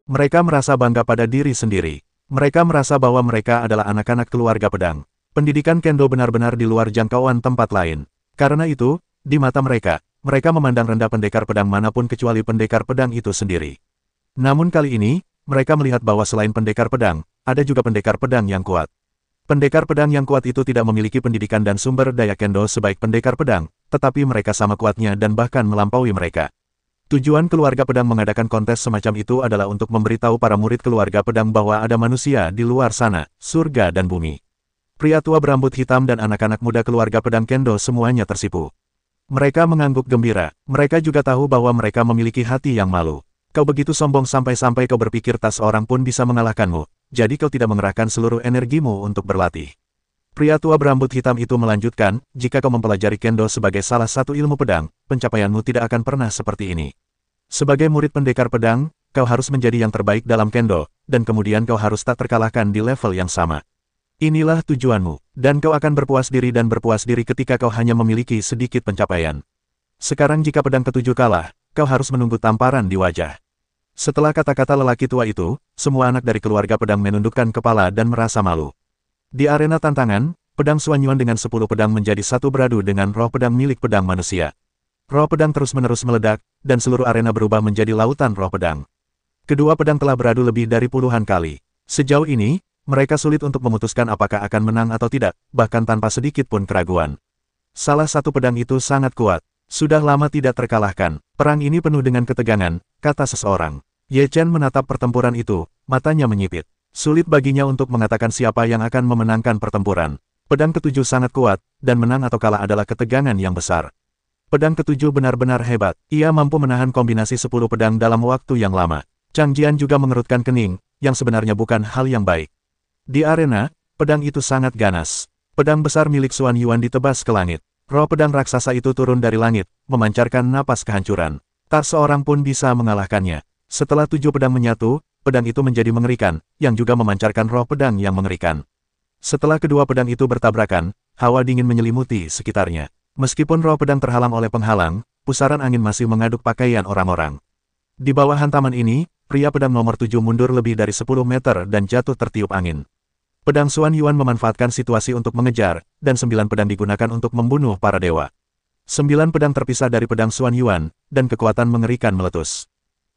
Mereka merasa bangga pada diri sendiri. Mereka merasa bahwa mereka adalah anak-anak keluarga pedang. Pendidikan kendo benar-benar di luar jangkauan tempat lain. Karena itu, di mata mereka, mereka memandang rendah pendekar pedang manapun kecuali pendekar pedang itu sendiri. Namun kali ini, mereka melihat bahwa selain pendekar pedang, ada juga pendekar pedang yang kuat. Pendekar pedang yang kuat itu tidak memiliki pendidikan dan sumber daya kendo sebaik pendekar pedang, tetapi mereka sama kuatnya dan bahkan melampaui mereka. Tujuan keluarga pedang mengadakan kontes semacam itu adalah untuk memberitahu para murid keluarga pedang bahwa ada manusia di luar sana, surga dan bumi. Pria tua berambut hitam dan anak-anak muda keluarga pedang kendo semuanya tersipu. Mereka mengangguk gembira, mereka juga tahu bahwa mereka memiliki hati yang malu. Kau begitu sombong sampai-sampai kau berpikir tak seorang pun bisa mengalahkanmu. Jadi kau tidak mengerahkan seluruh energimu untuk berlatih. Pria tua berambut hitam itu melanjutkan, jika kau mempelajari kendo sebagai salah satu ilmu pedang, pencapaianmu tidak akan pernah seperti ini. Sebagai murid pendekar pedang, kau harus menjadi yang terbaik dalam kendo, dan kemudian kau harus tak terkalahkan di level yang sama. Inilah tujuanmu, dan kau akan berpuas diri dan berpuas diri ketika kau hanya memiliki sedikit pencapaian. Sekarang jika pedang ketujuh kalah, kau harus menunggu tamparan di wajah. Setelah kata-kata lelaki tua itu, semua anak dari keluarga pedang menundukkan kepala dan merasa malu. Di arena tantangan, pedang Xuan Yuan dengan 10 pedang menjadi satu beradu dengan roh pedang milik pedang manusia. Roh pedang terus-menerus meledak, dan seluruh arena berubah menjadi lautan roh pedang. Kedua pedang telah beradu lebih dari puluhan kali. Sejauh ini, mereka sulit untuk memutuskan apakah akan menang atau tidak, bahkan tanpa sedikit pun keraguan. Salah satu pedang itu sangat kuat. Sudah lama tidak terkalahkan. Perang ini penuh dengan ketegangan, kata seseorang. Ye Chen menatap pertempuran itu, matanya menyipit. Sulit baginya untuk mengatakan siapa yang akan memenangkan pertempuran. Pedang ketujuh sangat kuat, dan menang atau kalah adalah ketegangan yang besar. Pedang ketujuh benar-benar hebat. Ia mampu menahan kombinasi 10 pedang dalam waktu yang lama. Chang Jian juga mengerutkan kening, yang sebenarnya bukan hal yang baik. Di arena, pedang itu sangat ganas. Pedang besar milik Xuan Yuan ditebas ke langit. Roh pedang raksasa itu turun dari langit, memancarkan napas kehancuran. Tak seorang pun bisa mengalahkannya. Setelah 7 pedang menyatu, pedang itu menjadi mengerikan, yang juga memancarkan roh pedang yang mengerikan. Setelah kedua pedang itu bertabrakan, hawa dingin menyelimuti sekitarnya. Meskipun roh pedang terhalang oleh penghalang, pusaran angin masih mengaduk pakaian orang-orang. Di bawah hantaman ini, pria pedang nomor 7 mundur lebih dari 10 meter dan jatuh tertiup angin. Pedang Xuan Yuan memanfaatkan situasi untuk mengejar, dan 9 pedang digunakan untuk membunuh para dewa. 9 pedang terpisah dari pedang Xuan Yuan, dan kekuatan mengerikan meletus.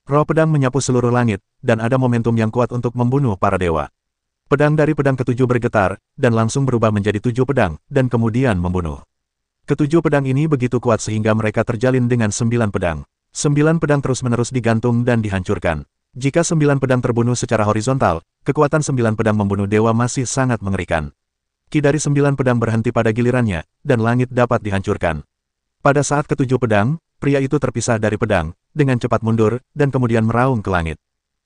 Roh pedang menyapu seluruh langit, dan ada momentum yang kuat untuk membunuh para dewa. Pedang dari pedang ketujuh bergetar, dan langsung berubah menjadi 7 pedang, dan kemudian membunuh. Ketujuh pedang ini begitu kuat sehingga mereka terjalin dengan 9 pedang. 9 pedang terus-menerus digantung dan dihancurkan. Jika 9 pedang terbunuh secara horizontal, kekuatan 9 pedang membunuh dewa masih sangat mengerikan. Ki dari 9 pedang berhenti pada gilirannya, dan langit dapat dihancurkan. Pada saat ketujuh pedang, pria itu terpisah dari pedang, dengan cepat mundur, dan kemudian meraung ke langit.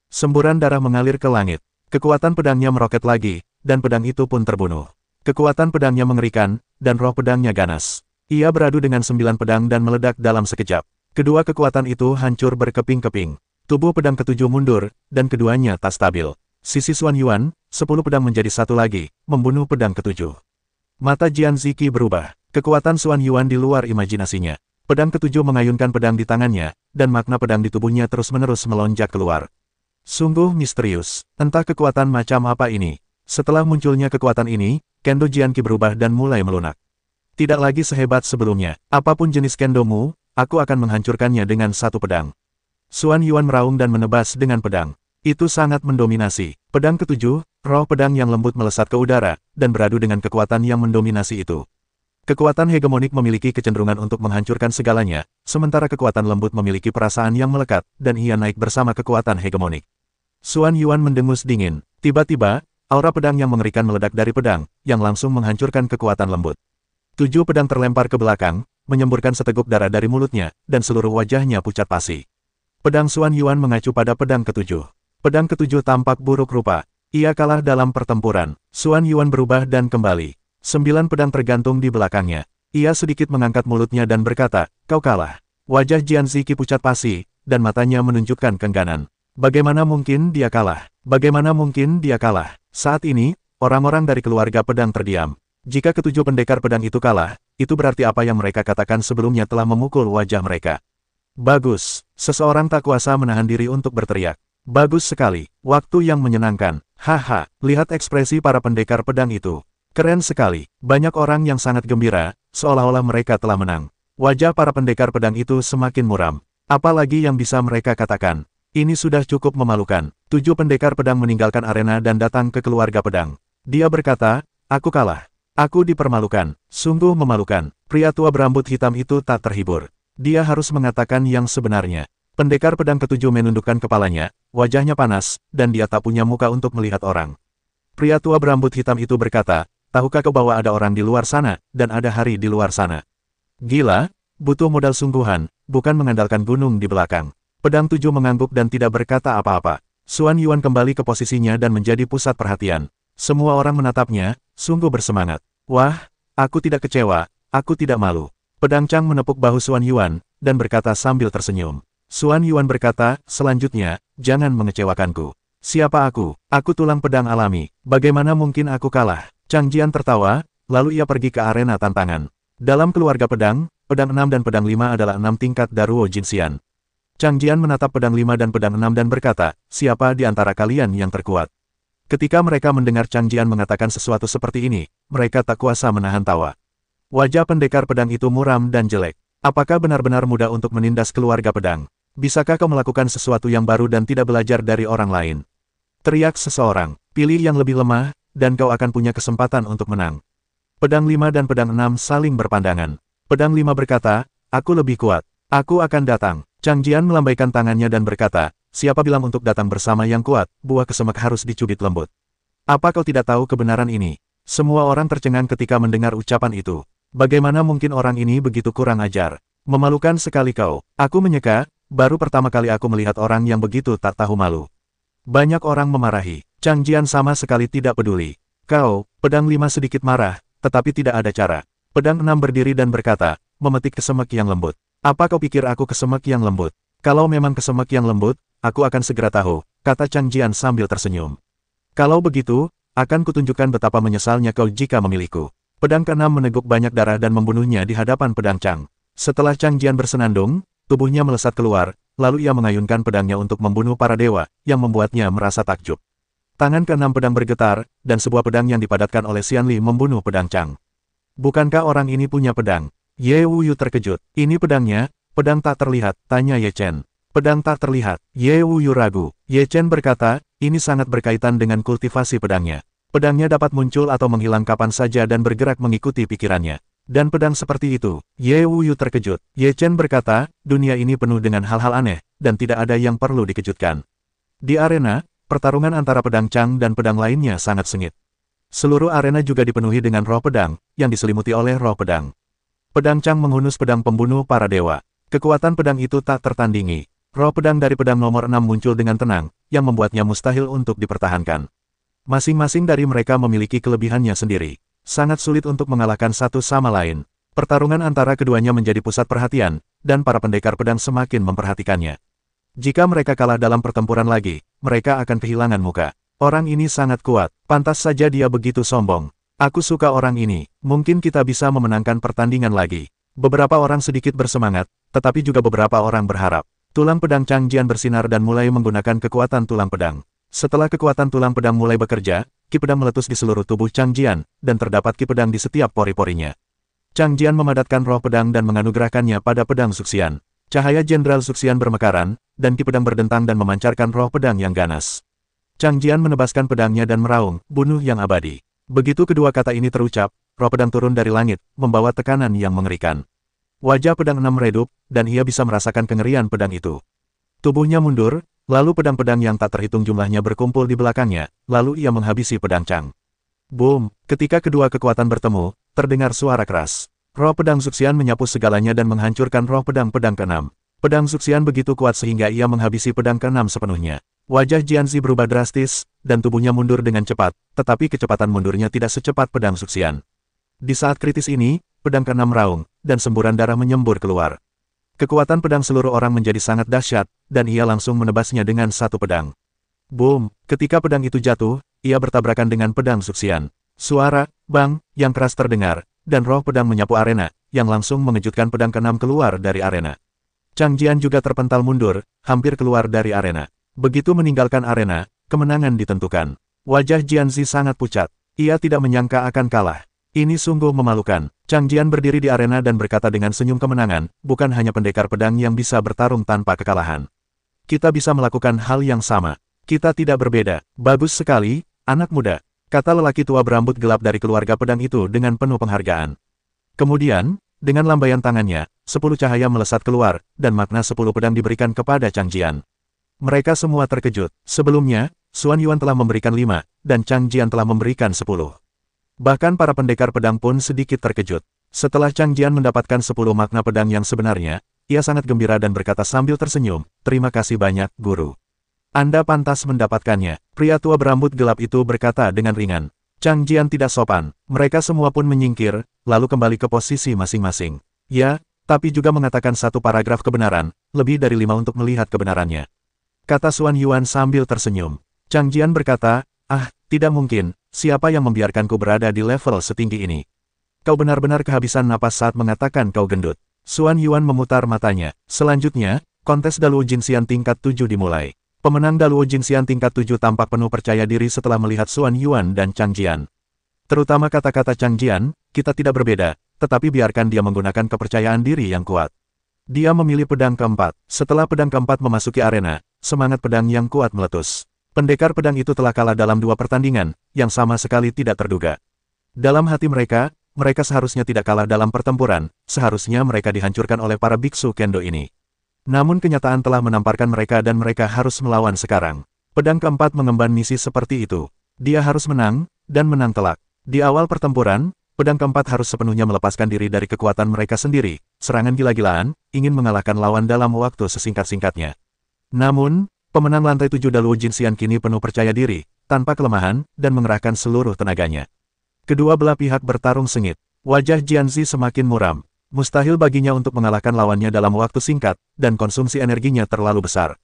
Semburan darah mengalir ke langit. Kekuatan pedangnya meroket lagi, dan pedang itu pun terbunuh. Kekuatan pedangnya mengerikan, dan roh pedangnya ganas. Ia beradu dengan 9 pedang dan meledak dalam sekejap. Kedua kekuatan itu hancur berkeping-keping. Tubuh pedang ketujuh mundur, dan keduanya tak stabil. Sisi Xuan Yuan, 10 pedang menjadi satu lagi, membunuh pedang ketujuh. Mata Jian Ziki berubah. Kekuatan Xuan Yuan di luar imajinasinya. Pedang ketujuh mengayunkan pedang di tangannya, dan makna pedang di tubuhnya terus-menerus melonjak keluar. Sungguh misterius. Entah kekuatan macam apa ini. Setelah munculnya kekuatan ini, kendo Jian Qi berubah dan mulai melunak. Tidak lagi sehebat sebelumnya. Apapun jenis kendomu, aku akan menghancurkannya dengan satu pedang. Xuan Yuan meraung dan menebas dengan pedang. Itu sangat mendominasi. Pedang ketujuh, roh pedang yang lembut melesat ke udara, dan beradu dengan kekuatan yang mendominasi itu. Kekuatan hegemonik memiliki kecenderungan untuk menghancurkan segalanya, sementara kekuatan lembut memiliki perasaan yang melekat, dan ia naik bersama kekuatan hegemonik. Xuan Yuan mendengus dingin. Tiba-tiba, aura pedang yang mengerikan meledak dari pedang, yang langsung menghancurkan kekuatan lembut. 7 pedang terlempar ke belakang, menyemburkan seteguk darah dari mulutnya, dan seluruh wajahnya pucat pasi. Pedang Xuan Yuan mengacu pada pedang ketujuh. Pedang ketujuh tampak buruk rupa. Ia kalah dalam pertempuran. Xuan Yuan berubah dan kembali. 9 pedang tergantung di belakangnya. Ia sedikit mengangkat mulutnya dan berkata, "Kau kalah." Wajah Jian Ziki pucat pasi, dan matanya menunjukkan keengganan. Bagaimana mungkin dia kalah? Bagaimana mungkin dia kalah? Saat ini, orang-orang dari keluarga pedang terdiam. Jika ketujuh pendekar pedang itu kalah, itu berarti apa yang mereka katakan sebelumnya telah memukul wajah mereka. Bagus, seseorang tak kuasa menahan diri untuk berteriak. Bagus sekali, waktu yang menyenangkan. Haha, lihat ekspresi para pendekar pedang itu. Keren sekali, banyak orang yang sangat gembira, seolah-olah mereka telah menang. Wajah para pendekar pedang itu semakin muram. Apalagi yang bisa mereka katakan? Ini sudah cukup memalukan. 7 pendekar pedang meninggalkan arena dan datang ke keluarga pedang. Dia berkata, aku kalah. Aku dipermalukan. Sungguh memalukan. Pria tua berambut hitam itu tak terhibur. Dia harus mengatakan yang sebenarnya. Pendekar pedang ketujuh menundukkan kepalanya, wajahnya panas, dan dia tak punya muka untuk melihat orang. Pria tua berambut hitam itu berkata, tahukah kau bahwa ada orang di luar sana, dan ada hari di luar sana? Gila, butuh modal sungguhan, bukan mengandalkan gunung di belakang. Pedang tujuh mengangguk dan tidak berkata apa-apa. Xuan Yuan kembali ke posisinya dan menjadi pusat perhatian. Semua orang menatapnya, sungguh bersemangat. Wah, aku tidak kecewa, aku tidak malu. Pedang Chang menepuk bahu Xuan Yuan, dan berkata sambil tersenyum. Xuan Yuan berkata, selanjutnya, jangan mengecewakanku. Siapa aku? Aku tulang pedang alami. Bagaimana mungkin aku kalah? Chang Jian tertawa, lalu ia pergi ke arena tantangan. Dalam keluarga pedang 6 dan pedang 5 adalah 6 tingkat Daruo Jinxian. Chang Jian menatap pedang 5 dan pedang 6 dan berkata, siapa di antara kalian yang terkuat? Ketika mereka mendengar Chang Jian mengatakan sesuatu seperti ini, mereka tak kuasa menahan tawa. Wajah pendekar pedang itu muram dan jelek. Apakah benar-benar mudah untuk menindas keluarga pedang? Bisakah kau melakukan sesuatu yang baru dan tidak belajar dari orang lain? Teriak seseorang, pilih yang lebih lemah, dan kau akan punya kesempatan untuk menang. Pedang 5 dan pedang 6 saling berpandangan. Pedang 5 berkata, aku lebih kuat. Aku akan datang. Chang Jian melambaikan tangannya dan berkata, siapa bilang untuk datang bersama yang kuat, buah kesemek harus dicubit lembut. Apa kau tidak tahu kebenaran ini? Semua orang tercengang ketika mendengar ucapan itu. Bagaimana mungkin orang ini begitu kurang ajar? Memalukan sekali kau. Aku menyeka, baru pertama kali aku melihat orang yang begitu tak tahu malu. Banyak orang memarahi. Chang Jian sama sekali tidak peduli. Kau, pedang 5 sedikit marah, tetapi tidak ada cara. Pedang 6 berdiri dan berkata, memetik kesemek yang lembut. Apa kau pikir aku kesemek yang lembut? Kalau memang kesemek yang lembut, aku akan segera tahu, kata Chang Jian sambil tersenyum. Kalau begitu, akan kutunjukkan betapa menyesalnya kau jika memilihku. Pedang ke-6 meneguk banyak darah dan membunuhnya di hadapan pedang Chang. Setelah Chang Jian bersenandung, tubuhnya melesat keluar, lalu ia mengayunkan pedangnya untuk membunuh para dewa, yang membuatnya merasa takjub. Tangan ke-6 pedang bergetar, dan sebuah pedang yang dipadatkan oleh Xian Li membunuh pedang Chang. Bukankah orang ini punya pedang? Ye Wuyu terkejut. Ini pedangnya, pedang tak terlihat, tanya Ye Chen. Pedang tak terlihat. Ye Wuyu ragu. Ye Chen berkata, ini sangat berkaitan dengan kultivasi pedangnya. Pedangnya dapat muncul atau menghilang kapan saja dan bergerak mengikuti pikirannya. Dan pedang seperti itu, Ye Wuyu terkejut. Ye Chen berkata, dunia ini penuh dengan hal-hal aneh, dan tidak ada yang perlu dikejutkan. Di arena, pertarungan antara pedang Chang dan pedang lainnya sangat sengit. Seluruh arena juga dipenuhi dengan roh pedang, yang diselimuti oleh roh pedang. Pedang Chang menghunus pedang pembunuh para dewa. Kekuatan pedang itu tak tertandingi. Roh pedang dari pedang nomor 6 muncul dengan tenang, yang membuatnya mustahil untuk dipertahankan. Masing-masing dari mereka memiliki kelebihannya sendiri. Sangat sulit untuk mengalahkan satu sama lain. Pertarungan antara keduanya menjadi pusat perhatian, dan para pendekar pedang semakin memperhatikannya. Jika mereka kalah dalam pertempuran lagi, mereka akan kehilangan muka. Orang ini sangat kuat, pantas saja dia begitu sombong. Aku suka orang ini, mungkin kita bisa memenangkan pertandingan lagi. Beberapa orang sedikit bersemangat, tetapi juga beberapa orang berharap. Tulang pedang Chang Jian bersinar dan mulai menggunakan kekuatan tulang pedang. Setelah kekuatan tulang pedang mulai bekerja, ki pedang meletus di seluruh tubuh Chang Jian, dan terdapat ki pedang di setiap pori-porinya. Chang Jian memadatkan roh pedang dan menganugerahkannya pada pedang Suxian. Cahaya Jenderal Suxian bermekaran, dan ki pedang berdentang dan memancarkan roh pedang yang ganas. Chang Jian menebaskan pedangnya dan meraung, bunuh yang abadi. Begitu kedua kata ini terucap, roh pedang turun dari langit, membawa tekanan yang mengerikan. Wajah pedang 6 redup, dan ia bisa merasakan kengerian pedang itu. Tubuhnya mundur, lalu pedang-pedang yang tak terhitung jumlahnya berkumpul di belakangnya, lalu ia menghabisi pedang Chang. Boom! Ketika kedua kekuatan bertemu, terdengar suara keras. Roh pedang Suxian menyapu segalanya dan menghancurkan roh pedang-pedang ke-6. Pedang Suxian begitu kuat sehingga ia menghabisi pedang ke-6 sepenuhnya. Wajah Jianzi berubah drastis, dan tubuhnya mundur dengan cepat, tetapi kecepatan mundurnya tidak secepat pedang Suxian. Di saat kritis ini, pedang ke-6 raung, dan semburan darah menyembur keluar. Kekuatan pedang seluruh orang menjadi sangat dahsyat, dan ia langsung menebasnya dengan satu pedang. Boom! Ketika pedang itu jatuh, ia bertabrakan dengan pedang Suxian. Suara, bang, yang keras terdengar, dan roh pedang menyapu arena, yang langsung mengejutkan pedang ke-6 keluar dari arena. Chang Jian juga terpental mundur, hampir keluar dari arena. Begitu meninggalkan arena, kemenangan ditentukan. Wajah Jianzi sangat pucat. Ia tidak menyangka akan kalah. Ini sungguh memalukan. Chang Jian berdiri di arena dan berkata dengan senyum kemenangan, bukan hanya pendekar pedang yang bisa bertarung tanpa kekalahan. Kita bisa melakukan hal yang sama. Kita tidak berbeda. Bagus sekali, anak muda, kata lelaki tua berambut gelap dari keluarga pedang itu dengan penuh penghargaan. Kemudian, dengan lambaian tangannya, 10 cahaya melesat keluar, dan makna 10 pedang diberikan kepada Chang Jian. Mereka semua terkejut. Sebelumnya, Xuan Yuan telah memberikan 5, dan Chang Jian telah memberikan 10. Bahkan para pendekar pedang pun sedikit terkejut. Setelah Chang Jian mendapatkan 10 makna pedang yang sebenarnya, ia sangat gembira dan berkata sambil tersenyum, "Terima kasih banyak, Guru. Anda pantas mendapatkannya." Pria tua berambut gelap itu berkata dengan ringan. Chang Jian tidak sopan. Mereka semua pun menyingkir, lalu kembali ke posisi masing-masing. Ya, tapi juga mengatakan satu paragraf kebenaran, lebih dari 5 untuk melihat kebenarannya. Kata Xuan Yuan sambil tersenyum. Chang Jian berkata, tidak mungkin, siapa yang membiarkanku berada di level setinggi ini? Kau benar-benar kehabisan napas saat mengatakan kau gendut. Xuan Yuan memutar matanya. Selanjutnya, kontes Daluo Jinxian tingkat 7 dimulai. Pemenang Daluo Jinxian tingkat 7 tampak penuh percaya diri setelah melihat Xuan Yuan dan Chang Jian. Terutama kata-kata Chang Jian, kita tidak berbeda, tetapi biarkan dia menggunakan kepercayaan diri yang kuat. Dia memilih pedang keempat. Setelah pedang keempat memasuki arena, semangat pedang yang kuat meletus. Pendekar pedang itu telah kalah dalam 2 pertandingan, yang sama sekali tidak terduga. Dalam hati mereka seharusnya tidak kalah dalam pertempuran, seharusnya mereka dihancurkan oleh para biksu kendo ini. Namun kenyataan telah menamparkan mereka dan mereka harus melawan sekarang. Pedang keempat mengemban misi seperti itu. Dia harus menang, dan menang telak. Di awal pertempuran, pedang keempat harus sepenuhnya melepaskan diri dari kekuatan mereka sendiri, serangan gila-gilaan, ingin mengalahkan lawan dalam waktu sesingkat-singkatnya. Namun, pemenang lantai 7 Daluo Jinxian kini penuh percaya diri, tanpa kelemahan, dan mengerahkan seluruh tenaganya. Kedua belah pihak bertarung sengit. Wajah Jianzi semakin muram. Mustahil baginya untuk mengalahkan lawannya dalam waktu singkat, dan konsumsi energinya terlalu besar.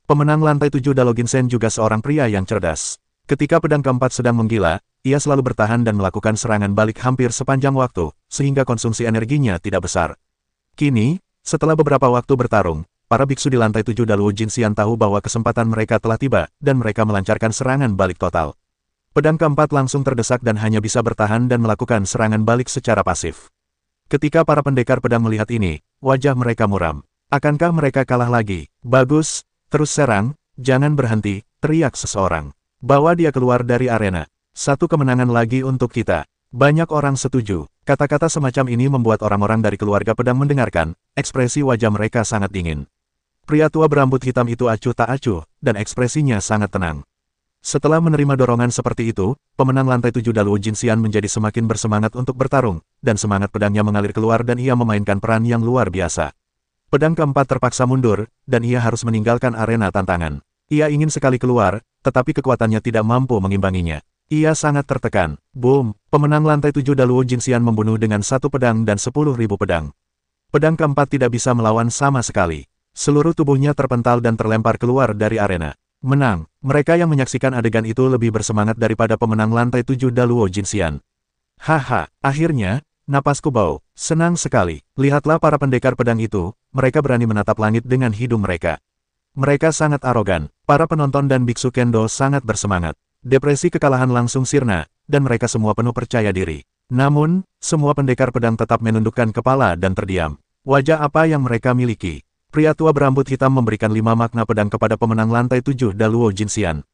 Pemenang lantai 7 Daluo Jinxian juga seorang pria yang cerdas. Ketika pedang keempat sedang menggila, ia selalu bertahan dan melakukan serangan balik hampir sepanjang waktu, sehingga konsumsi energinya tidak besar. Kini, setelah beberapa waktu bertarung, para biksu di lantai 7 Daluo Jinxian tahu bahwa kesempatan mereka telah tiba, dan mereka melancarkan serangan balik total. Pedang keempat langsung terdesak dan hanya bisa bertahan dan melakukan serangan balik secara pasif. Ketika para pendekar pedang melihat ini, wajah mereka muram. Akankah mereka kalah lagi? Bagus, terus serang, jangan berhenti, teriak seseorang. Bawa dia keluar dari arena. Satu kemenangan lagi untuk kita. Banyak orang setuju. Kata-kata semacam ini membuat orang-orang dari keluarga pedang mendengarkan, ekspresi wajah mereka sangat dingin. Pria tua berambut hitam itu acuh tak acuh, dan ekspresinya sangat tenang. Setelah menerima dorongan seperti itu, pemenang lantai 7 Daluo Jinxian menjadi semakin bersemangat untuk bertarung, dan semangat pedangnya mengalir keluar dan ia memainkan peran yang luar biasa. Pedang keempat terpaksa mundur, dan ia harus meninggalkan arena tantangan. Ia ingin sekali keluar, tetapi kekuatannya tidak mampu mengimbanginya. Ia sangat tertekan. Boom! Pemenang lantai 7 Daluo Jinxian membunuh dengan 1 pedang dan 10.000 pedang. Pedang keempat tidak bisa melawan sama sekali. Seluruh tubuhnya terpental dan terlempar keluar dari arena. Menang. Mereka yang menyaksikan adegan itu lebih bersemangat daripada pemenang lantai 7 Daluo Jinxian. Haha, akhirnya, napasku bau. Senang sekali. Lihatlah para pendekar pedang itu, mereka berani menatap langit dengan hidung mereka. Mereka sangat arogan. Para penonton dan biksu kendo sangat bersemangat. Depresi kekalahan langsung sirna, dan mereka semua penuh percaya diri. Namun, semua pendekar pedang tetap menundukkan kepala dan terdiam. Wajah apa yang mereka miliki? Pria tua berambut hitam memberikan 5 makna pedang kepada pemenang lantai 7 Daluo Jinxian.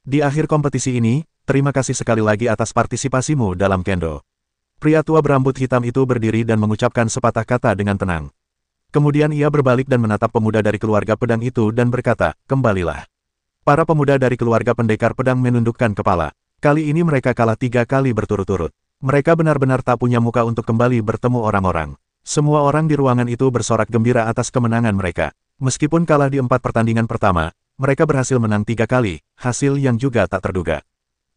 Di akhir kompetisi ini, terima kasih sekali lagi atas partisipasimu dalam kendo. Pria tua berambut hitam itu berdiri dan mengucapkan sepatah kata dengan tenang. Kemudian ia berbalik dan menatap pemuda dari keluarga pedang itu dan berkata, kembalilah. Para pemuda dari keluarga pendekar pedang menundukkan kepala. Kali ini mereka kalah 3 kali berturut-turut. Mereka benar-benar tak punya muka untuk kembali bertemu orang-orang. Semua orang di ruangan itu bersorak gembira atas kemenangan mereka. Meskipun kalah di 4 pertandingan pertama, mereka berhasil menang 3 kali, hasil yang juga tak terduga.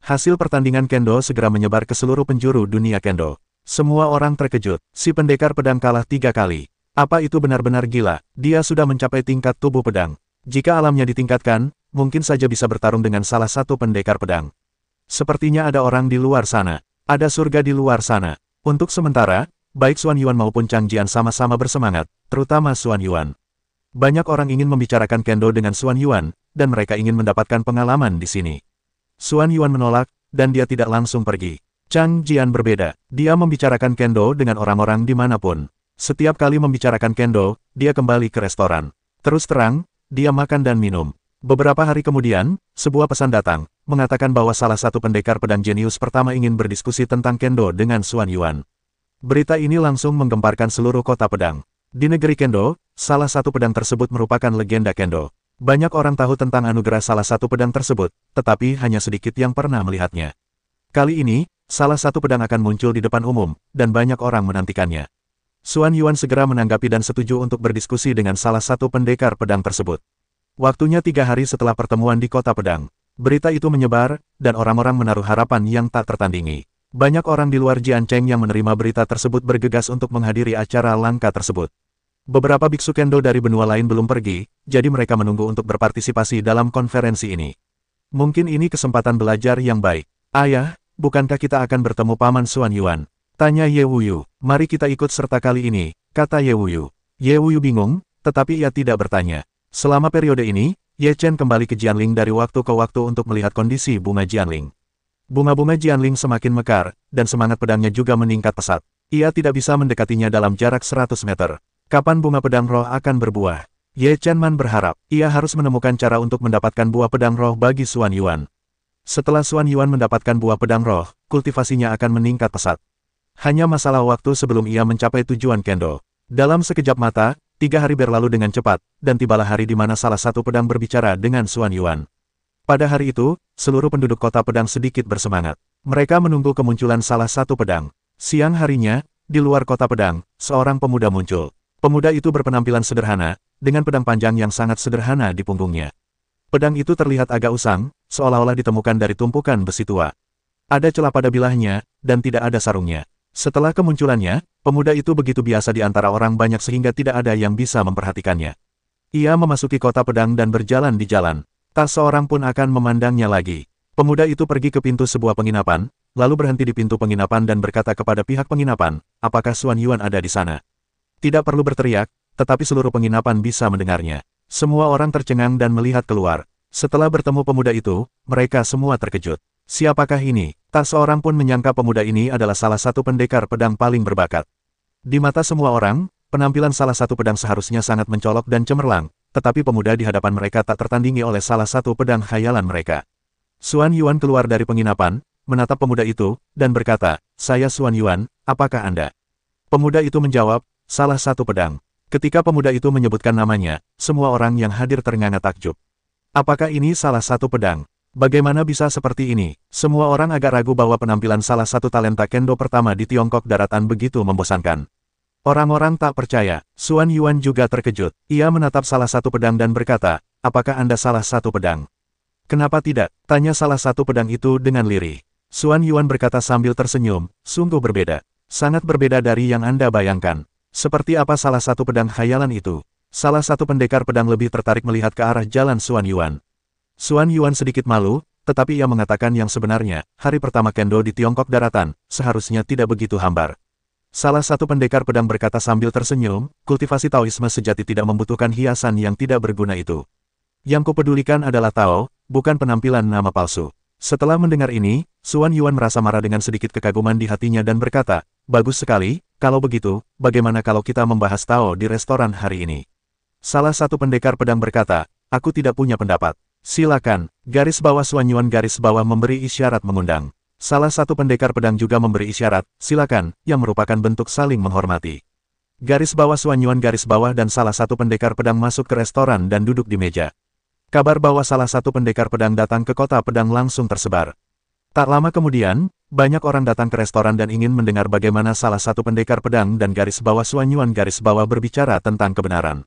Hasil pertandingan kendo segera menyebar ke seluruh penjuru dunia kendo. Semua orang terkejut, si pendekar pedang kalah 3 kali. Apa itu benar-benar gila? Dia sudah mencapai tingkat tubuh pedang. Jika alamnya ditingkatkan, mungkin saja bisa bertarung dengan salah satu pendekar pedang. Sepertinya ada orang di luar sana. Ada surga di luar sana. Untuk sementara, baik Xuan Yuan maupun Chang Jian sama-sama bersemangat, terutama Xuan Yuan. Banyak orang ingin membicarakan kendo dengan Xuan Yuan, dan mereka ingin mendapatkan pengalaman di sini. Xuan Yuan menolak, dan dia tidak langsung pergi. Chang Jian berbeda. Dia membicarakan kendo dengan orang-orang dimanapun. Setiap kali membicarakan kendo, dia kembali ke restoran. Terus terang, dia makan dan minum. Beberapa hari kemudian, sebuah pesan datang, mengatakan bahwa salah satu pendekar pedang jenius pertama ingin berdiskusi tentang kendo dengan Xuan Yuan. Berita ini langsung menggemparkan seluruh kota pedang. Di negeri kendo, salah satu pedang tersebut merupakan legenda kendo. Banyak orang tahu tentang anugerah salah satu pedang tersebut, tetapi hanya sedikit yang pernah melihatnya. Kali ini, salah satu pedang akan muncul di depan umum, dan banyak orang menantikannya. Xuan Yuan segera menanggapi dan setuju untuk berdiskusi dengan salah satu pendekar pedang tersebut. Waktunya 3 hari setelah pertemuan di kota pedang. Berita itu menyebar, dan orang-orang menaruh harapan yang tak tertandingi. Banyak orang di luar Jiancheng yang menerima berita tersebut bergegas untuk menghadiri acara langka tersebut. Beberapa biksu kendo dari benua lain belum pergi, jadi mereka menunggu untuk berpartisipasi dalam konferensi ini. Mungkin ini kesempatan belajar yang baik. Ayah, bukankah kita akan bertemu Paman Xuan Yuan? Tanya Ye Wuyu. Mari kita ikut serta kali ini, kata Ye Wuyu. Ye Wuyu bingung, tetapi ia tidak bertanya. Selama periode ini, Ye Chen kembali ke Jianling dari waktu ke waktu untuk melihat kondisi bunga Jianling. Bunga-bunga Jianling semakin mekar, dan semangat pedangnya juga meningkat pesat. Ia tidak bisa mendekatinya dalam jarak 100 meter. Kapan bunga pedang roh akan berbuah? Ye Chen Man berharap, ia harus menemukan cara untuk mendapatkan buah pedang roh bagi Xuan Yuan. Setelah Xuan Yuan mendapatkan buah pedang roh, kultivasinya akan meningkat pesat. Hanya masalah waktu sebelum ia mencapai tujuan kendo. Dalam sekejap mata, 3 hari berlalu dengan cepat, dan tibalah hari di mana salah satu pedang berbicara dengan Xuan Yuan. Pada hari itu, seluruh penduduk kota pedang sedikit bersemangat. Mereka menunggu kemunculan salah satu pedang. Siang harinya, di luar kota pedang, seorang pemuda muncul. Pemuda itu berpenampilan sederhana, dengan pedang panjang yang sangat sederhana di punggungnya. Pedang itu terlihat agak usang, seolah-olah ditemukan dari tumpukan besi tua. Ada celah pada bilahnya, dan tidak ada sarungnya. Setelah kemunculannya, pemuda itu begitu biasa di antara orang banyak sehingga tidak ada yang bisa memperhatikannya. Ia memasuki kota pedang dan berjalan di jalan. Tak seorang pun akan memandangnya lagi. Pemuda itu pergi ke pintu sebuah penginapan, lalu berhenti di pintu penginapan dan berkata kepada pihak penginapan, apakah Xuan Yuan ada di sana? Tidak perlu berteriak, tetapi seluruh penginapan bisa mendengarnya. Semua orang tercengang dan melihat keluar. Setelah bertemu pemuda itu, mereka semua terkejut. Siapakah ini? Tak seorang pun menyangka pemuda ini adalah salah satu pendekar pedang paling berbakat. Di mata semua orang, penampilan salah satu pedang seharusnya sangat mencolok dan cemerlang, tetapi pemuda di hadapan mereka tak tertandingi oleh salah satu pedang khayalan mereka. Xuan Yuan keluar dari penginapan, menatap pemuda itu, dan berkata, saya Xuan Yuan, apakah Anda? Pemuda itu menjawab, salah satu pedang. Ketika pemuda itu menyebutkan namanya, semua orang yang hadir ternganga takjub. Apakah ini salah satu pedang? Bagaimana bisa seperti ini? Semua orang agak ragu bahwa penampilan salah satu talenta kendo pertama di Tiongkok daratan begitu membosankan. Orang-orang tak percaya. Xuan Yuan juga terkejut. Ia menatap salah satu pedang dan berkata, apakah Anda salah satu pedang? Kenapa tidak? Tanya salah satu pedang itu dengan lirih. Xuan Yuan berkata sambil tersenyum, sungguh berbeda. Sangat berbeda dari yang Anda bayangkan. Seperti apa salah satu pedang khayalan itu? Salah satu pendekar pedang lebih tertarik melihat ke arah jalan Xuan Yuan. Xuan Yuan sedikit malu, tetapi ia mengatakan yang sebenarnya, hari pertama kendo di Tiongkok daratan, seharusnya tidak begitu hambar. Salah satu pendekar pedang berkata sambil tersenyum, kultivasi Taoisme sejati tidak membutuhkan hiasan yang tidak berguna itu. Yang kupedulikan adalah Tao, bukan penampilan nama palsu. Setelah mendengar ini, Xuan Yuan merasa marah dengan sedikit kekaguman di hatinya dan berkata, bagus sekali, kalau begitu, bagaimana kalau kita membahas Tao di restoran hari ini? Salah satu pendekar pedang berkata, aku tidak punya pendapat. Silakan, garis bawah Xuan Yuan garis bawah memberi isyarat mengundang. Salah satu pendekar pedang juga memberi isyarat, silakan, yang merupakan bentuk saling menghormati. Garis bawah Xuan Yuan garis bawah dan salah satu pendekar pedang masuk ke restoran dan duduk di meja. Kabar bahwa salah satu pendekar pedang datang ke kota pedang langsung tersebar. Tak lama kemudian, banyak orang datang ke restoran dan ingin mendengar bagaimana salah satu pendekar pedang dan garis bawah Xuan Yuan garis bawah berbicara tentang kebenaran.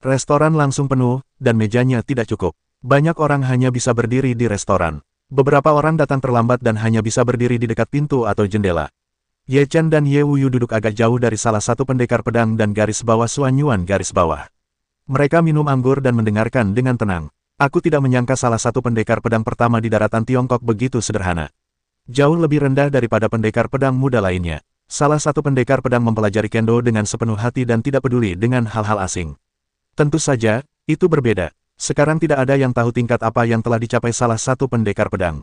Restoran langsung penuh, dan mejanya tidak cukup. Banyak orang hanya bisa berdiri di restoran. Beberapa orang datang terlambat dan hanya bisa berdiri di dekat pintu atau jendela. Ye Chen dan Ye Wuyu duduk agak jauh dari salah satu pendekar pedang dan garis bawah Xuan Yuan garis bawah. Mereka minum anggur dan mendengarkan dengan tenang. Aku tidak menyangka salah satu pendekar pedang pertama di daratan Tiongkok begitu sederhana. Jauh lebih rendah daripada pendekar pedang muda lainnya. Salah satu pendekar pedang mempelajari kendo dengan sepenuh hati dan tidak peduli dengan hal-hal asing. Tentu saja, itu berbeda. Sekarang tidak ada yang tahu tingkat apa yang telah dicapai salah satu pendekar pedang.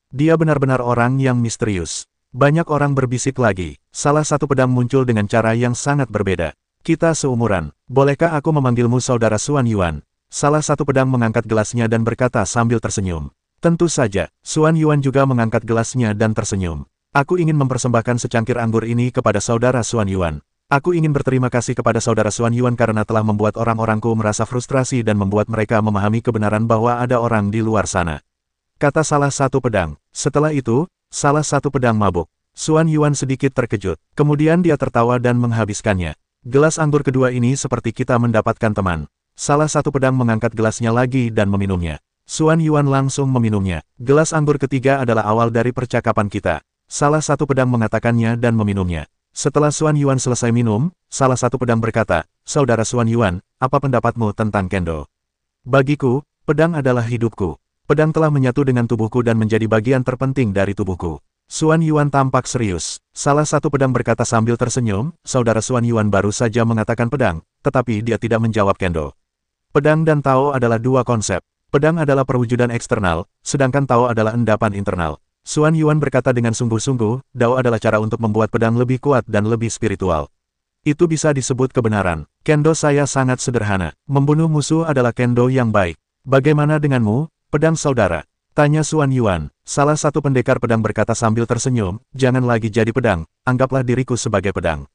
Dia benar-benar orang yang misterius. Banyak orang berbisik lagi. Salah satu pedang muncul dengan cara yang sangat berbeda. Kita seumuran. Bolehkah aku memanggilmu saudara Xuan Yuan? Salah satu pedang mengangkat gelasnya dan berkata sambil tersenyum. Tentu saja, Xuan Yuan juga mengangkat gelasnya dan tersenyum. Aku ingin mempersembahkan secangkir anggur ini kepada saudara Xuan Yuan. Aku ingin berterima kasih kepada saudara Xuan Yuan karena telah membuat orang-orangku merasa frustrasi dan membuat mereka memahami kebenaran bahwa ada orang di luar sana. Kata salah satu pedang. Setelah itu, salah satu pedang mabuk. Xuan Yuan sedikit terkejut. Kemudian dia tertawa dan menghabiskannya. Gelas anggur kedua ini seperti kita mendapatkan teman. Salah satu pedang mengangkat gelasnya lagi dan meminumnya. Xuan Yuan langsung meminumnya. Gelas anggur ketiga adalah awal dari percakapan kita. Salah satu pedang mengatakannya dan meminumnya. Setelah Xuan Yuan selesai minum, salah satu pedang berkata, Saudara Xuan Yuan, apa pendapatmu tentang kendo? Bagiku, pedang adalah hidupku. Pedang telah menyatu dengan tubuhku dan menjadi bagian terpenting dari tubuhku. Xuan Yuan tampak serius. Salah satu pedang berkata sambil tersenyum, Saudara Xuan Yuan baru saja mengatakan pedang, tetapi dia tidak menjawab kendo. Pedang dan Tao adalah dua konsep. Pedang adalah perwujudan eksternal, sedangkan Tao adalah endapan internal. Xuan Yuan berkata dengan sungguh-sungguh, Dao adalah cara untuk membuat pedang lebih kuat dan lebih spiritual. Itu bisa disebut kebenaran. Kendo saya sangat sederhana. Membunuh musuh adalah kendo yang baik. Bagaimana denganmu? Pedang saudara? Tanya Xuan Yuan. Salah satu pendekar pedang berkata sambil tersenyum, jangan lagi jadi pedang, anggaplah diriku sebagai pedang.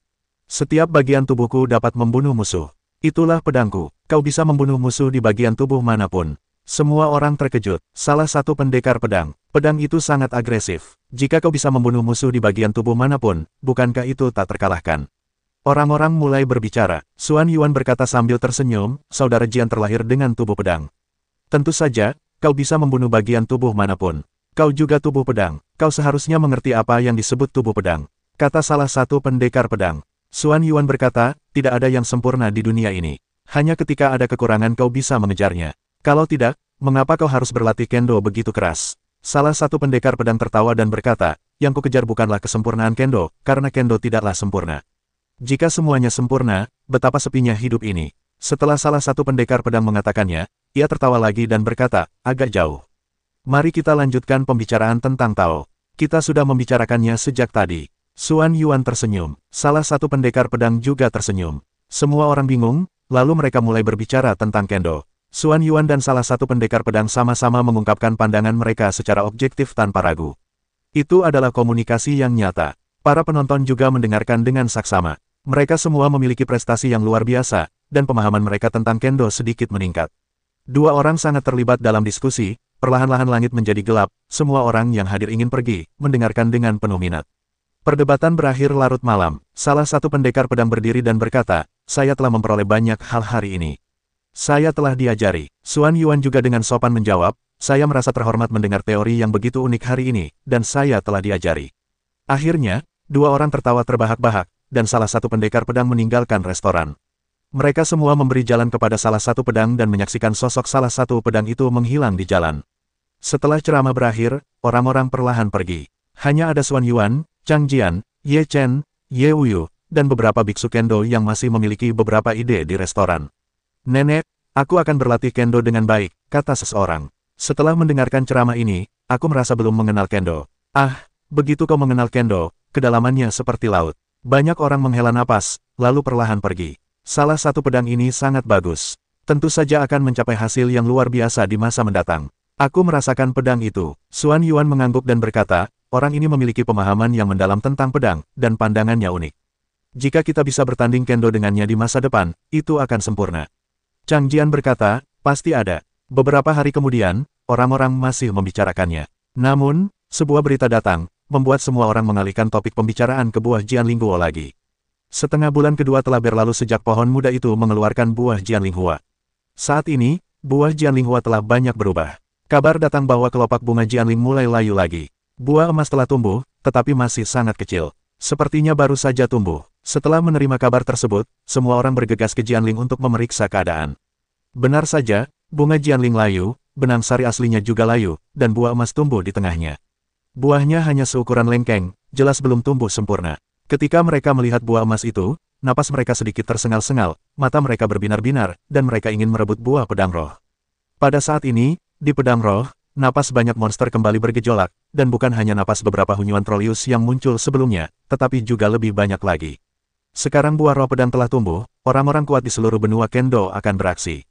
Setiap bagian tubuhku dapat membunuh musuh. Itulah pedangku. Kau bisa membunuh musuh di bagian tubuh manapun. Semua orang terkejut. Salah satu pendekar pedang. Pedang itu sangat agresif. Jika kau bisa membunuh musuh di bagian tubuh manapun, bukankah itu tak terkalahkan? Orang-orang mulai berbicara. Xuan Yuan berkata sambil tersenyum, saudara Jian terlahir dengan tubuh pedang. Tentu saja, kau bisa membunuh bagian tubuh manapun. Kau juga tubuh pedang. Kau seharusnya mengerti apa yang disebut tubuh pedang. Kata salah satu pendekar pedang. Xuan Yuan berkata, tidak ada yang sempurna di dunia ini. Hanya ketika ada kekurangan kau bisa mengejarnya. Kalau tidak, mengapa kau harus berlatih kendo begitu keras? Salah satu pendekar pedang tertawa dan berkata, yang kukejar bukanlah kesempurnaan kendo, karena kendo tidaklah sempurna. Jika semuanya sempurna, betapa sepinya hidup ini. Setelah salah satu pendekar pedang mengatakannya, ia tertawa lagi dan berkata, agak jauh. Mari kita lanjutkan pembicaraan tentang Tao. Kita sudah membicarakannya sejak tadi. Xuan Yuan tersenyum. Salah satu pendekar pedang juga tersenyum. Semua orang bingung, lalu mereka mulai berbicara tentang kendo. Xuan Yuan dan salah satu pendekar pedang sama-sama mengungkapkan pandangan mereka secara objektif tanpa ragu. Itu adalah komunikasi yang nyata. Para penonton juga mendengarkan dengan saksama. Mereka semua memiliki prestasi yang luar biasa, dan pemahaman mereka tentang kendo sedikit meningkat. Dua orang sangat terlibat dalam diskusi, perlahan-lahan langit menjadi gelap, semua orang yang hadir ingin pergi, mendengarkan dengan penuh minat. Perdebatan berakhir larut malam, salah satu pendekar pedang berdiri dan berkata, saya telah memperoleh banyak hal hari ini. Saya telah diajari. Xuan Yuan juga dengan sopan menjawab, saya merasa terhormat mendengar teori yang begitu unik hari ini, dan saya telah diajari. Akhirnya, dua orang tertawa terbahak-bahak, dan salah satu pendekar pedang meninggalkan restoran. Mereka semua memberi jalan kepada salah satu pedang dan menyaksikan sosok salah satu pedang itu menghilang di jalan. Setelah ceramah berakhir, orang-orang perlahan pergi. Hanya ada Xuan Yuan, Chang Jian, Ye Chen, Ye Wuyu, dan beberapa biksu kendo yang masih memiliki beberapa ide di restoran. Nenek, aku akan berlatih kendo dengan baik, kata seseorang. Setelah mendengarkan ceramah ini, aku merasa belum mengenal kendo. Ah, begitu kau mengenal kendo, kedalamannya seperti laut. Banyak orang menghela napas, lalu perlahan pergi. Salah satu pedang ini sangat bagus. Tentu saja akan mencapai hasil yang luar biasa di masa mendatang. Aku merasakan pedang itu. Xuan Yuan mengangguk dan berkata, orang ini memiliki pemahaman yang mendalam tentang pedang, dan pandangannya unik. Jika kita bisa bertanding kendo dengannya di masa depan, itu akan sempurna. Chang Jian berkata, pasti ada. Beberapa hari kemudian, orang-orang masih membicarakannya. Namun, sebuah berita datang, membuat semua orang mengalihkan topik pembicaraan ke buah Jianlinghuo lagi. Setengah bulan kedua telah berlalu sejak pohon muda itu mengeluarkan buah Jianlinghua. Saat ini, buah Jianlinghua telah banyak berubah. Kabar datang bahwa kelopak bunga Jianling mulai layu lagi. Buah emas telah tumbuh, tetapi masih sangat kecil. Sepertinya baru saja tumbuh. Setelah menerima kabar tersebut, semua orang bergegas ke Jianling untuk memeriksa keadaan. Benar saja, bunga Jianling layu, benang sari aslinya juga layu, dan buah emas tumbuh di tengahnya. Buahnya hanya seukuran lengkeng, jelas belum tumbuh sempurna. Ketika mereka melihat buah emas itu, napas mereka sedikit tersengal-sengal, mata mereka berbinar-binar, dan mereka ingin merebut buah pedang roh. Pada saat ini, di pedang roh, napas banyak monster kembali bergejolak, dan bukan hanya napas beberapa hunyuan Trollius yang muncul sebelumnya, tetapi juga lebih banyak lagi. Sekarang buah roh pedang telah tumbuh, orang-orang kuat di seluruh benua Kendo akan beraksi.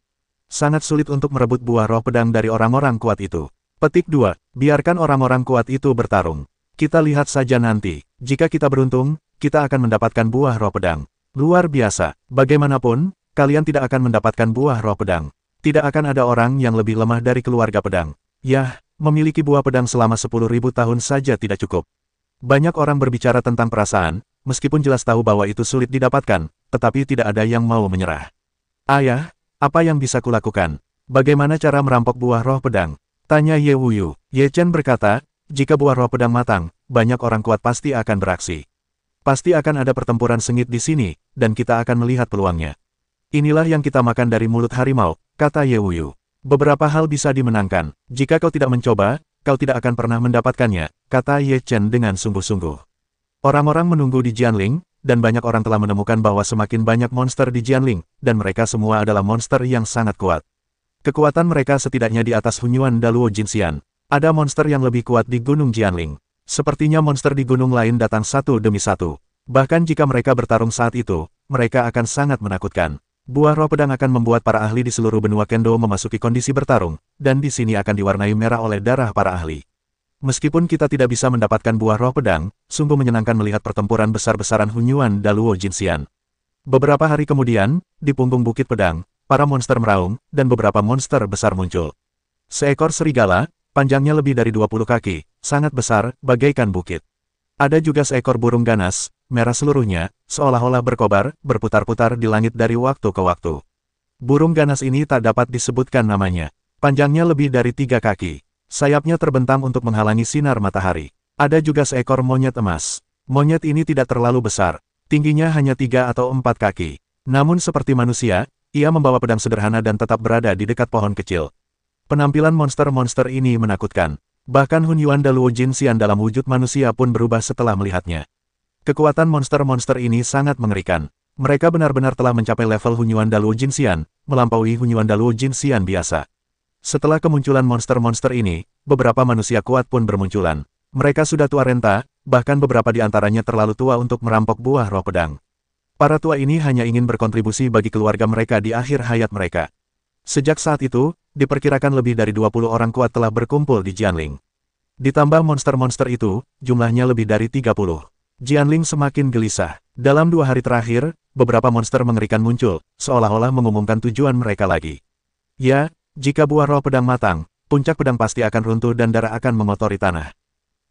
Sangat sulit untuk merebut buah roh pedang dari orang-orang kuat itu. Petik 2. Biarkan orang-orang kuat itu bertarung. Kita lihat saja nanti. Jika kita beruntung, kita akan mendapatkan buah roh pedang. Luar biasa. Bagaimanapun, kalian tidak akan mendapatkan buah roh pedang. Tidak akan ada orang yang lebih lemah dari keluarga pedang. Yah, memiliki buah pedang selama 10.000 tahun saja tidak cukup. Banyak orang berbicara tentang perasaan, meskipun jelas tahu bahwa itu sulit didapatkan, tetapi tidak ada yang mau menyerah. Ayah, apa yang bisa kulakukan? Bagaimana cara merampok buah roh pedang? Tanya Ye Wuyu. Ye Chen berkata, jika buah roh pedang matang, banyak orang kuat pasti akan beraksi. Pasti akan ada pertempuran sengit di sini, dan kita akan melihat peluangnya. Inilah yang kita makan dari mulut harimau, kata Ye Wuyu. Beberapa hal bisa dimenangkan. Jika kau tidak mencoba, kau tidak akan pernah mendapatkannya, kata Ye Chen dengan sungguh-sungguh. Orang-orang menunggu di Jianling, dan banyak orang telah menemukan bahwa semakin banyak monster di Jianling, dan mereka semua adalah monster yang sangat kuat. Kekuatan mereka setidaknya di atas Hunyuan Daluo Jinxian. Ada monster yang lebih kuat di Gunung Jianling. Sepertinya monster di gunung lain datang satu demi satu. Bahkan jika mereka bertarung saat itu, mereka akan sangat menakutkan. Buah roh pedang akan membuat para ahli di seluruh benua Kendo memasuki kondisi bertarung, dan di sini akan diwarnai merah oleh darah para ahli. Meskipun kita tidak bisa mendapatkan buah roh pedang, sungguh menyenangkan melihat pertempuran besar-besaran Hunyuan Daluo Jinxian. Beberapa hari kemudian, di punggung Bukit Pedang, para monster meraung, dan beberapa monster besar muncul. Seekor serigala, panjangnya lebih dari 20 kaki, sangat besar, bagaikan bukit. Ada juga seekor burung ganas, merah seluruhnya, seolah-olah berkobar, berputar-putar di langit dari waktu ke waktu. Burung ganas ini tak dapat disebutkan namanya. Panjangnya lebih dari 3 kaki. Sayapnya terbentang untuk menghalangi sinar matahari. Ada juga seekor monyet emas. Monyet ini tidak terlalu besar. Tingginya hanya 3 atau 4 kaki. Namun seperti manusia, ia membawa pedang sederhana dan tetap berada di dekat pohon kecil. Penampilan monster-monster ini menakutkan. Bahkan Hunyuan Daluo Jinxian dalam wujud manusia pun berubah setelah melihatnya. Kekuatan monster-monster ini sangat mengerikan. Mereka benar-benar telah mencapai level Hunyuan Daluo Jinxian, melampaui Hunyuan Daluo Jinxian biasa. Setelah kemunculan monster-monster ini, beberapa manusia kuat pun bermunculan. Mereka sudah tua renta, bahkan beberapa di antaranya terlalu tua untuk merampok buah roh pedang. Para tua ini hanya ingin berkontribusi bagi keluarga mereka di akhir hayat mereka. Sejak saat itu, diperkirakan lebih dari 20 orang kuat telah berkumpul di Jianling. Ditambah monster-monster itu, jumlahnya lebih dari 30. Jianling semakin gelisah. Dalam 2 hari terakhir, beberapa monster mengerikan muncul, seolah-olah mengumumkan tujuan mereka lagi. Ya, jika buah roh pedang matang, puncak pedang pasti akan runtuh dan darah akan mengotori tanah.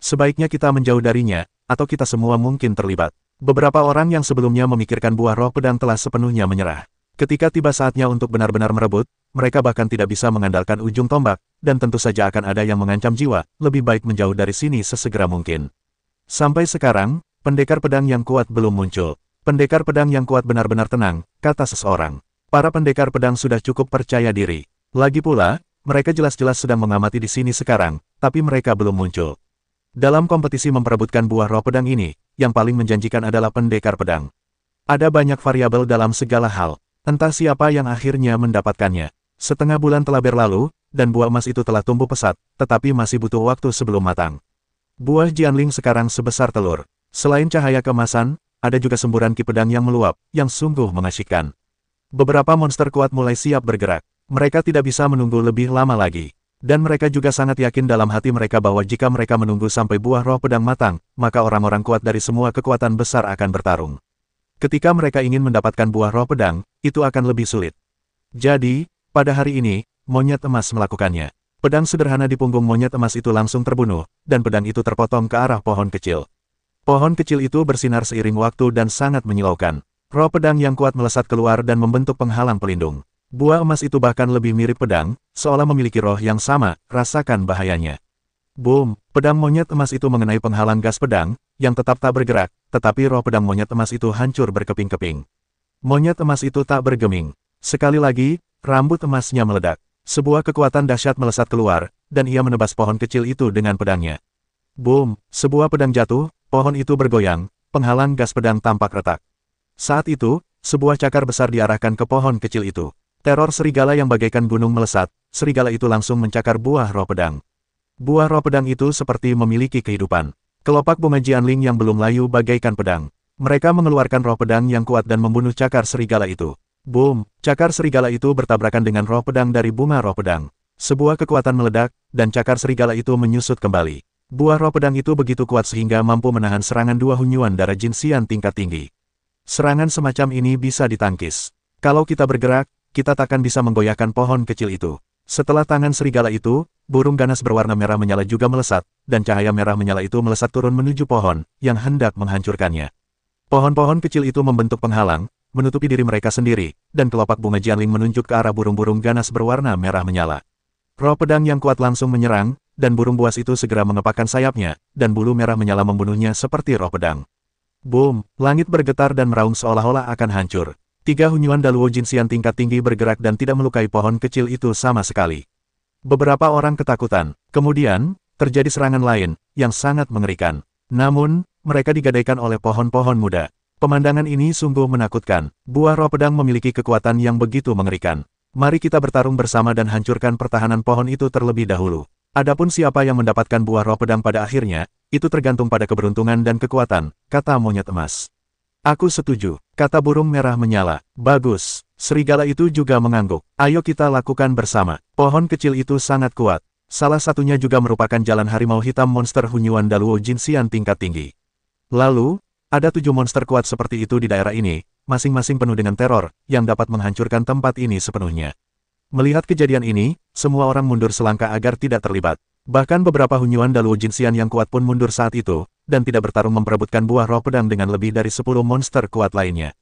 Sebaiknya kita menjauh darinya, atau kita semua mungkin terlibat. Beberapa orang yang sebelumnya memikirkan buah roh pedang telah sepenuhnya menyerah. Ketika tiba saatnya untuk benar-benar merebut, mereka bahkan tidak bisa mengandalkan ujung tombak, dan tentu saja akan ada yang mengancam jiwa, lebih baik menjauh dari sini sesegera mungkin. Sampai sekarang, pendekar pedang yang kuat belum muncul. Pendekar pedang yang kuat benar-benar tenang, kata seseorang. Para pendekar pedang sudah cukup percaya diri. Lagi pula, mereka jelas-jelas sedang mengamati di sini sekarang, tapi mereka belum muncul. Dalam kompetisi memperebutkan buah roh pedang ini, yang paling menjanjikan adalah pendekar pedang. Ada banyak variabel dalam segala hal. Entah siapa yang akhirnya mendapatkannya. Setengah bulan telah berlalu, dan buah emas itu telah tumbuh pesat, tetapi masih butuh waktu sebelum matang. Buah Jianling sekarang sebesar telur. Selain cahaya keemasan, ada juga semburan ki pedang yang meluap, yang sungguh mengasyikkan. Beberapa monster kuat mulai siap bergerak. Mereka tidak bisa menunggu lebih lama lagi. Dan mereka juga sangat yakin dalam hati mereka bahwa jika mereka menunggu sampai buah roh pedang matang, maka orang-orang kuat dari semua kekuatan besar akan bertarung. Ketika mereka ingin mendapatkan buah roh pedang, itu akan lebih sulit. Jadi, pada hari ini, monyet emas melakukannya. Pedang sederhana di punggung monyet emas itu langsung terbunuh, dan pedang itu terpotong ke arah pohon kecil. Pohon kecil itu bersinar seiring waktu dan sangat menyilaukan. Roh pedang yang kuat melesat keluar dan membentuk penghalang pelindung. Buah emas itu bahkan lebih mirip pedang, seolah memiliki roh yang sama, rasakan bahayanya. Boom, pedang monyet emas itu mengenai penghalang gas pedang, yang tetap tak bergerak, tetapi roh pedang monyet emas itu hancur berkeping-keping. Monyet emas itu tak bergeming. Sekali lagi, rambut emasnya meledak. Sebuah kekuatan dahsyat melesat keluar, dan ia menebas pohon kecil itu dengan pedangnya. Boom, sebuah pedang jatuh, pohon itu bergoyang, penghalang gas pedang tampak retak. Saat itu, sebuah cakar besar diarahkan ke pohon kecil itu. Teror serigala yang bagaikan gunung melesat, serigala itu langsung mencakar buah roh pedang. Buah roh pedang itu seperti memiliki kehidupan. Kelopak bunga Jianling yang belum layu bagaikan pedang. Mereka mengeluarkan roh pedang yang kuat dan membunuh cakar serigala itu. Boom! Cakar serigala itu bertabrakan dengan roh pedang dari bunga roh pedang. Sebuah kekuatan meledak, dan cakar serigala itu menyusut kembali. Buah roh pedang itu begitu kuat sehingga mampu menahan serangan dua hunyuan darah Jin Xian tingkat tinggi. Serangan semacam ini bisa ditangkis. Kalau kita bergerak, kita takkan bisa menggoyahkan pohon kecil itu. Setelah tangan serigala itu, burung ganas berwarna merah menyala juga melesat, dan cahaya merah menyala itu melesat turun menuju pohon, yang hendak menghancurkannya. Pohon-pohon kecil itu membentuk penghalang, menutupi diri mereka sendiri, dan kelopak bunga Jianling menunjuk ke arah burung-burung ganas berwarna merah menyala. Roh pedang yang kuat langsung menyerang, dan burung buas itu segera mengepakkan sayapnya, dan bulu merah menyala membunuhnya seperti roh pedang. Boom! Langit bergetar dan meraung seolah-olah akan hancur. 3 hunyuan Daluo Jin Xian tingkat tinggi bergerak dan tidak melukai pohon kecil itu sama sekali. Beberapa orang ketakutan. Kemudian, terjadi serangan lain, yang sangat mengerikan. Namun, mereka digadaikan oleh pohon-pohon muda. Pemandangan ini sungguh menakutkan. Buah roh pedang memiliki kekuatan yang begitu mengerikan. Mari kita bertarung bersama dan hancurkan pertahanan pohon itu terlebih dahulu. Adapun siapa yang mendapatkan buah roh pedang pada akhirnya, itu tergantung pada keberuntungan dan kekuatan, kata monyet emas. Aku setuju, kata burung merah menyala. Bagus, serigala itu juga mengangguk. Ayo kita lakukan bersama. Pohon kecil itu sangat kuat. Salah satunya juga merupakan jalan harimau hitam monster hunyuan Daluo Jin Xian tingkat tinggi. Lalu, ada 7 monster kuat seperti itu di daerah ini, masing-masing penuh dengan teror, yang dapat menghancurkan tempat ini sepenuhnya. Melihat kejadian ini, semua orang mundur selangkah agar tidak terlibat. Bahkan beberapa hunyuan Daluo Jin Xian yang kuat pun mundur saat itu, dan tidak bertarung memperebutkan buah roh pedang dengan lebih dari 10 monster kuat lainnya.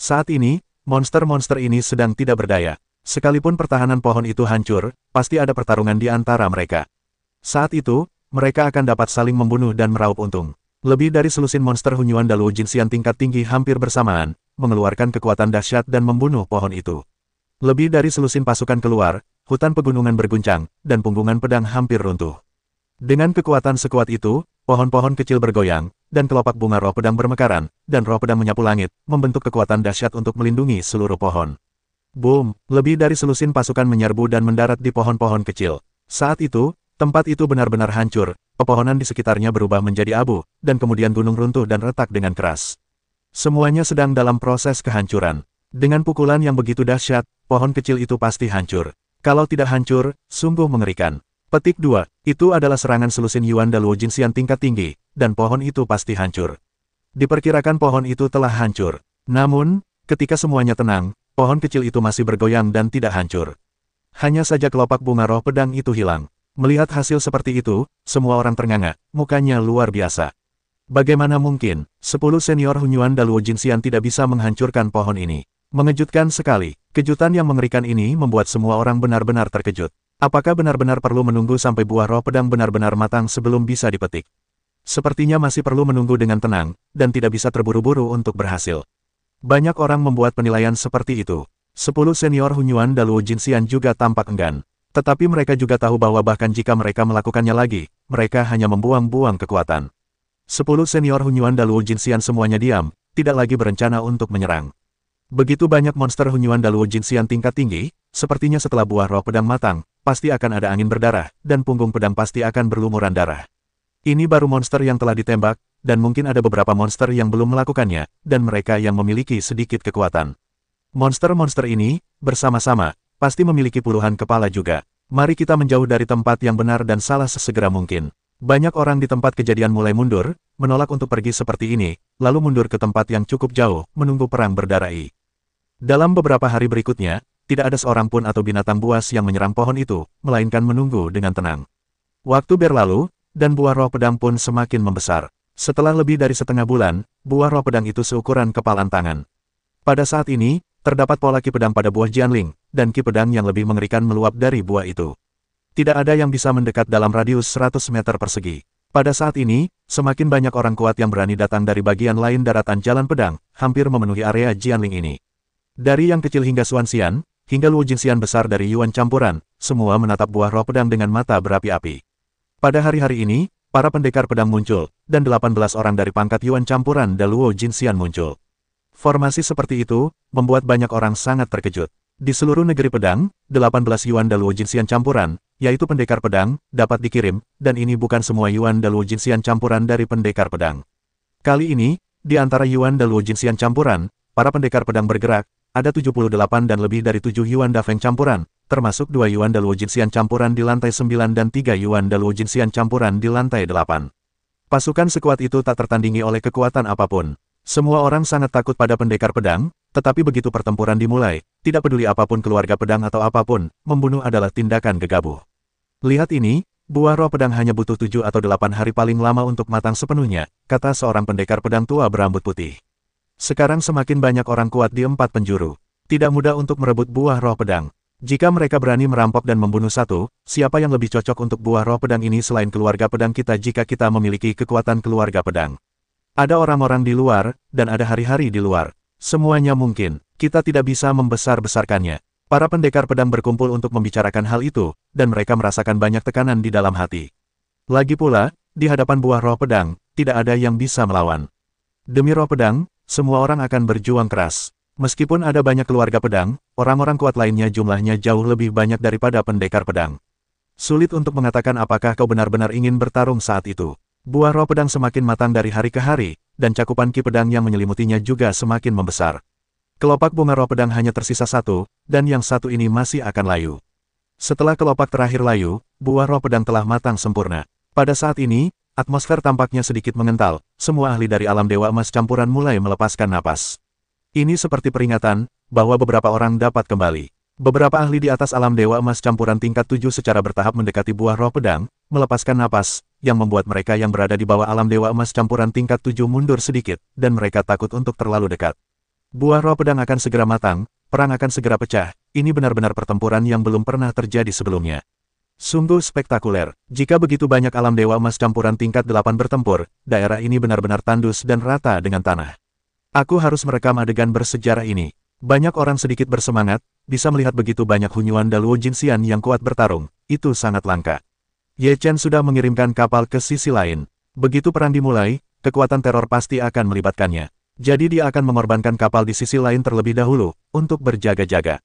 Saat ini, monster-monster ini sedang tidak berdaya. Sekalipun pertahanan pohon itu hancur, pasti ada pertarungan di antara mereka. Saat itu, mereka akan dapat saling membunuh dan meraup untung. Lebih dari selusin monster hunyuan Daluo Jin Xian tingkat tinggi hampir bersamaan, mengeluarkan kekuatan dahsyat dan membunuh pohon itu. Lebih dari selusin pasukan keluar, hutan pegunungan berguncang, dan punggungan pedang hampir runtuh. Dengan kekuatan sekuat itu, pohon-pohon kecil bergoyang, dan kelopak bunga roh pedang bermekaran, dan roh pedang menyapu langit, membentuk kekuatan dahsyat untuk melindungi seluruh pohon. Boom! Lebih dari selusin pasukan menyerbu dan mendarat di pohon-pohon kecil. Saat itu, tempat itu benar-benar hancur, pepohonan di sekitarnya berubah menjadi abu, dan kemudian gunung runtuh dan retak dengan keras. Semuanya sedang dalam proses kehancuran. Dengan pukulan yang begitu dahsyat, pohon kecil itu pasti hancur. Kalau tidak hancur, sungguh mengerikan. Petik 2. Itu adalah serangan selusin Yuan Daluo Jin Xian tingkat tinggi, dan pohon itu pasti hancur. Diperkirakan pohon itu telah hancur. Namun, ketika semuanya tenang, pohon kecil itu masih bergoyang dan tidak hancur. Hanya saja kelopak bunga roh pedang itu hilang. Melihat hasil seperti itu, semua orang ternganga, mukanya luar biasa. Bagaimana mungkin, 10 senior hunyuan Daluo Jin Xian tidak bisa menghancurkan pohon ini? Mengejutkan sekali. Kejutan yang mengerikan ini membuat semua orang benar-benar terkejut. Apakah benar-benar perlu menunggu sampai buah roh pedang benar-benar matang sebelum bisa dipetik? Sepertinya masih perlu menunggu dengan tenang, dan tidak bisa terburu-buru untuk berhasil. Banyak orang membuat penilaian seperti itu. 10 senior hunyuan Daluo Jin Xian juga tampak enggan. Tetapi mereka juga tahu bahwa bahkan jika mereka melakukannya lagi, mereka hanya membuang-buang kekuatan. 10 senior hunyuan Daluo Jin Xian semuanya diam, tidak lagi berencana untuk menyerang. Begitu banyak monster hunyuan Daluo Jin Xian tingkat tinggi, sepertinya setelah buah roh pedang matang, pasti akan ada angin berdarah, dan punggung pedang pasti akan berlumuran darah. Ini baru monster yang telah ditembak, dan mungkin ada beberapa monster yang belum melakukannya, dan mereka yang memiliki sedikit kekuatan. Monster-monster ini, bersama-sama, pasti memiliki puluhan kepala juga. Mari kita menjauh dari tempat yang benar dan salah sesegera mungkin. Banyak orang di tempat kejadian mulai mundur, menolak untuk pergi seperti ini, lalu mundur ke tempat yang cukup jauh, menunggu perang berdarah. Dalam beberapa hari berikutnya, tidak ada seorang pun atau binatang buas yang menyerang pohon itu, melainkan menunggu dengan tenang. Waktu berlalu, dan buah roh pedang pun semakin membesar. Setelah lebih dari setengah bulan, buah roh pedang itu seukuran kepalan tangan. Pada saat ini, terdapat pola ki pedang pada buah Jianling, dan ki pedang yang lebih mengerikan meluap dari buah itu. Tidak ada yang bisa mendekat dalam radius 100 meter persegi. Pada saat ini, semakin banyak orang kuat yang berani datang dari bagian lain daratan jalan pedang, hampir memenuhi area Jianling ini. Dari yang kecil hingga Xuanxian, hingga Luo Jinxian besar dari Yuan campuran, semua menatap buah roh pedang dengan mata berapi-api. Pada hari-hari ini, para pendekar pedang muncul, dan 18 orang dari pangkat Yuan campuran dan Luo Jinxian muncul. Formasi seperti itu, membuat banyak orang sangat terkejut. Di seluruh negeri pedang, 18 Yuan Daluo Jinxian campuran, yaitu pendekar pedang, dapat dikirim, dan ini bukan semua Yuan Daluo Jinxian campuran dari pendekar pedang. Kali ini, di antara Yuan Daluo Jinxian campuran, para pendekar pedang bergerak, ada 78 dan lebih dari 7 Yuan Dafeng campuran, termasuk 2 Yuan Daluo Jinxian campuran di lantai 9 dan 3 Yuan Daluo Jinxian campuran di lantai 8. Pasukan sekuat itu tak tertandingi oleh kekuatan apapun. Semua orang sangat takut pada pendekar pedang, tetapi begitu pertempuran dimulai, tidak peduli apapun keluarga pedang atau apapun, membunuh adalah tindakan gegabah. Lihat ini, buah roh pedang hanya butuh 7 atau 8 hari paling lama untuk matang sepenuhnya, kata seorang pendekar pedang tua berambut putih. Sekarang semakin banyak orang kuat di 4 penjuru. Tidak mudah untuk merebut buah roh pedang. Jika mereka berani merampok dan membunuh satu, siapa yang lebih cocok untuk buah roh pedang ini selain keluarga pedang kita jika kita memiliki kekuatan keluarga pedang? Ada orang-orang di luar, dan ada hari-hari di luar. Semuanya mungkin, kita tidak bisa membesar-besarkannya. Para pendekar pedang berkumpul untuk membicarakan hal itu, dan mereka merasakan banyak tekanan di dalam hati. Lagi pula, di hadapan buah roh pedang, tidak ada yang bisa melawan. Demi roh pedang, semua orang akan berjuang keras. Meskipun ada banyak keluarga pedang, orang-orang kuat lainnya jumlahnya jauh lebih banyak daripada pendekar pedang. Sulit untuk mengatakan apakah kau benar-benar ingin bertarung saat itu. Buah roh pedang semakin matang dari hari ke hari, dan cakupan ki pedang yang menyelimutinya juga semakin membesar. Kelopak bunga roh pedang hanya tersisa satu, dan yang satu ini masih akan layu. Setelah kelopak terakhir layu, buah roh pedang telah matang sempurna. Pada saat ini, atmosfer tampaknya sedikit mengental, semua ahli dari alam dewa emas campuran mulai melepaskan napas. Ini seperti peringatan, bahwa beberapa orang dapat kembali. Beberapa ahli di atas alam dewa emas campuran tingkat 7 secara bertahap mendekati buah roh pedang, melepaskan napas, yang membuat mereka yang berada di bawah alam dewa emas campuran tingkat 7 mundur sedikit, dan mereka takut untuk terlalu dekat. Buah roh pedang akan segera matang, perang akan segera pecah, ini benar-benar pertempuran yang belum pernah terjadi sebelumnya. Sungguh spektakuler, jika begitu banyak alam dewa emas campuran tingkat 8 bertempur, daerah ini benar-benar tandus dan rata dengan tanah. Aku harus merekam adegan bersejarah ini. Banyak orang sedikit bersemangat, bisa melihat begitu banyak Hunyuan Daluo Jinxian yang kuat bertarung, itu sangat langka. Ye Chen sudah mengirimkan kapal ke sisi lain. Begitu perang dimulai, kekuatan teror pasti akan melibatkannya. Jadi dia akan mengorbankan kapal di sisi lain terlebih dahulu, untuk berjaga-jaga.